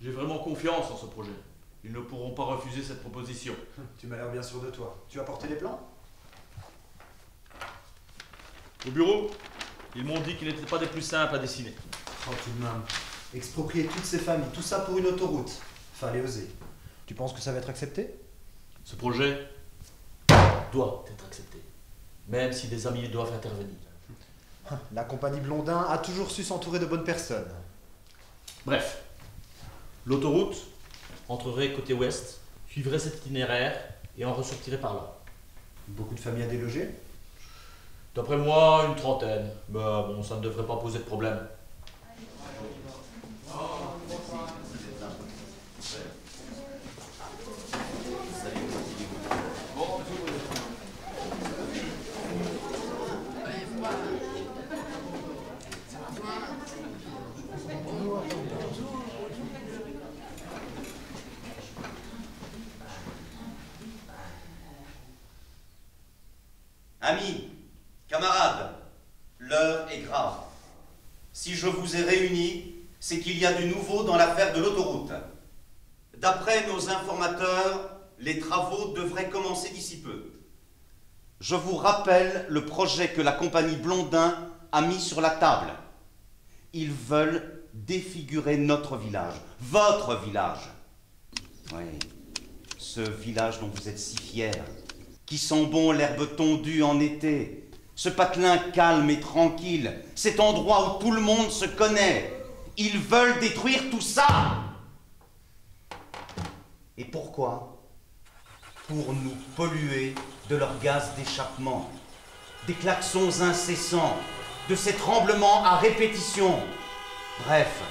J'ai vraiment confiance en ce projet. Ils ne pourront pas refuser cette proposition. Tu m'as l'air bien sûr de toi. Tu as porté les plans? Au bureau, ils m'ont dit qu'ils n'étaient pas des plus simples à dessiner. Oh, tout de même. Exproprier toutes ces familles, tout ça pour une autoroute. Fallait oser. Tu penses que ça va être accepté? Ce projet doit être accepté, même si des amis doivent intervenir. La compagnie Blondin a toujours su s'entourer de bonnes personnes. Bref, l'autoroute entrerait côté ouest, suivrait cet itinéraire et en ressortirait par là. Beaucoup de familles à déloger? D'après moi, une trentaine. Mais bon, ça ne devrait pas poser de problème. Amis, camarades, l'heure est grave. Si je vous ai réunis, c'est qu'il y a du nouveau dans l'affaire de l'autoroute. D'après nos informateurs, les travaux devraient commencer d'ici peu. Je vous rappelle le projet que la compagnie Blondin a mis sur la table. Ils veulent défigurer notre village, votre village. Oui, ce village dont vous êtes si fiers, qui sent bon l'herbe tondue en été, ce patelin calme et tranquille, cet endroit où tout le monde se connaît. Ils veulent détruire tout ça. Et pourquoi? Pour nous polluer de leurs gaz d'échappement, des klaxons incessants, de ces tremblements à répétition. Bref,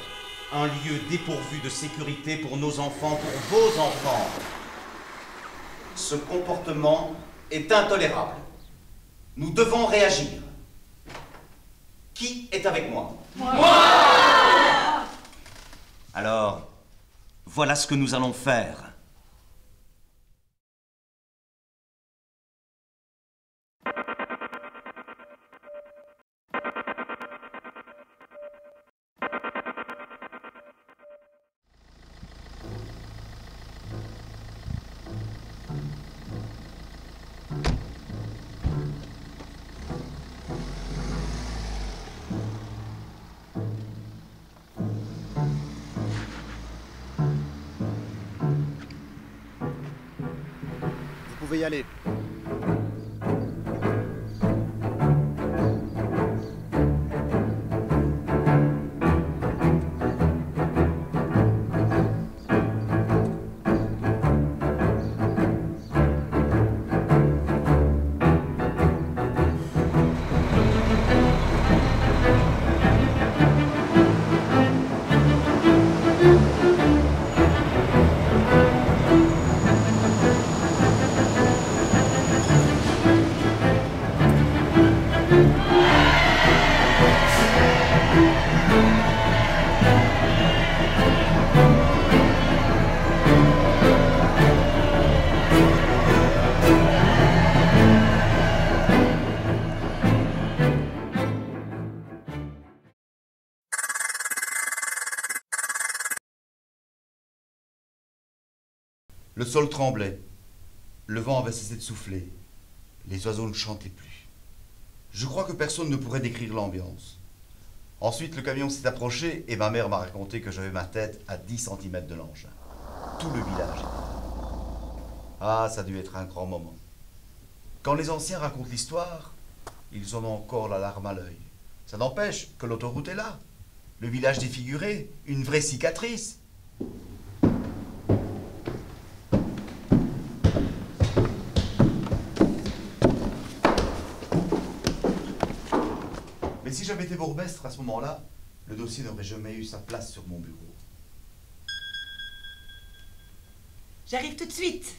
un lieu dépourvu de sécurité pour nos enfants, pour vos enfants. Ce comportement est intolérable. Nous devons réagir. Qui est avec moi? Moi! Alors, voilà ce que nous allons faire. Vous pouvez y aller. Le sol tremblait. Le vent avait cessé de souffler. Les oiseaux ne chantaient plus. Je crois que personne ne pourrait décrire l'ambiance. Ensuite, le camion s'est approché et ma mère m'a raconté que j'avais ma tête à 10 centimètres de l'engin. Tout le village était là. Ah, ça a dû être un grand moment. Quand les anciens racontent l'histoire, ils en ont encore la larme à l'œil. Ça n'empêche que l'autoroute est là. Le village défiguré, une vraie cicatrice. Mais si j'avais été bourgmestre à ce moment-là, le dossier n'aurait jamais eu sa place sur mon bureau. J'arrive tout de suite.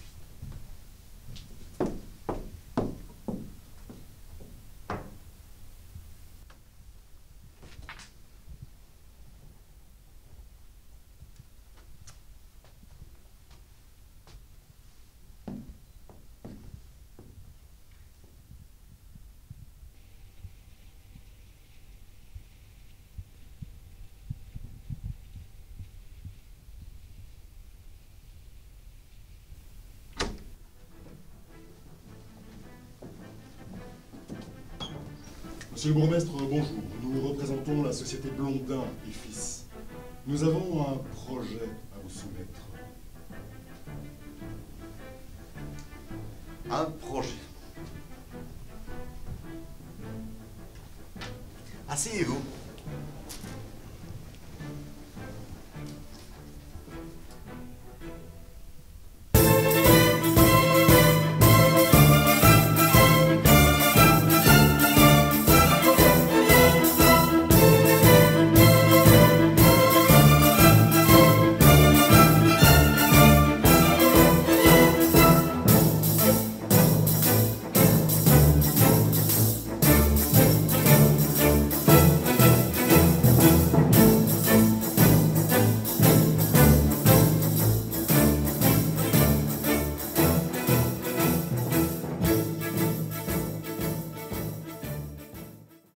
Monsieur le bourgmestre, bonjour. Nous représentons la société Blondin et Fils. Nous avons un projet à vous soumettre. Un projet. Asseyez-vous.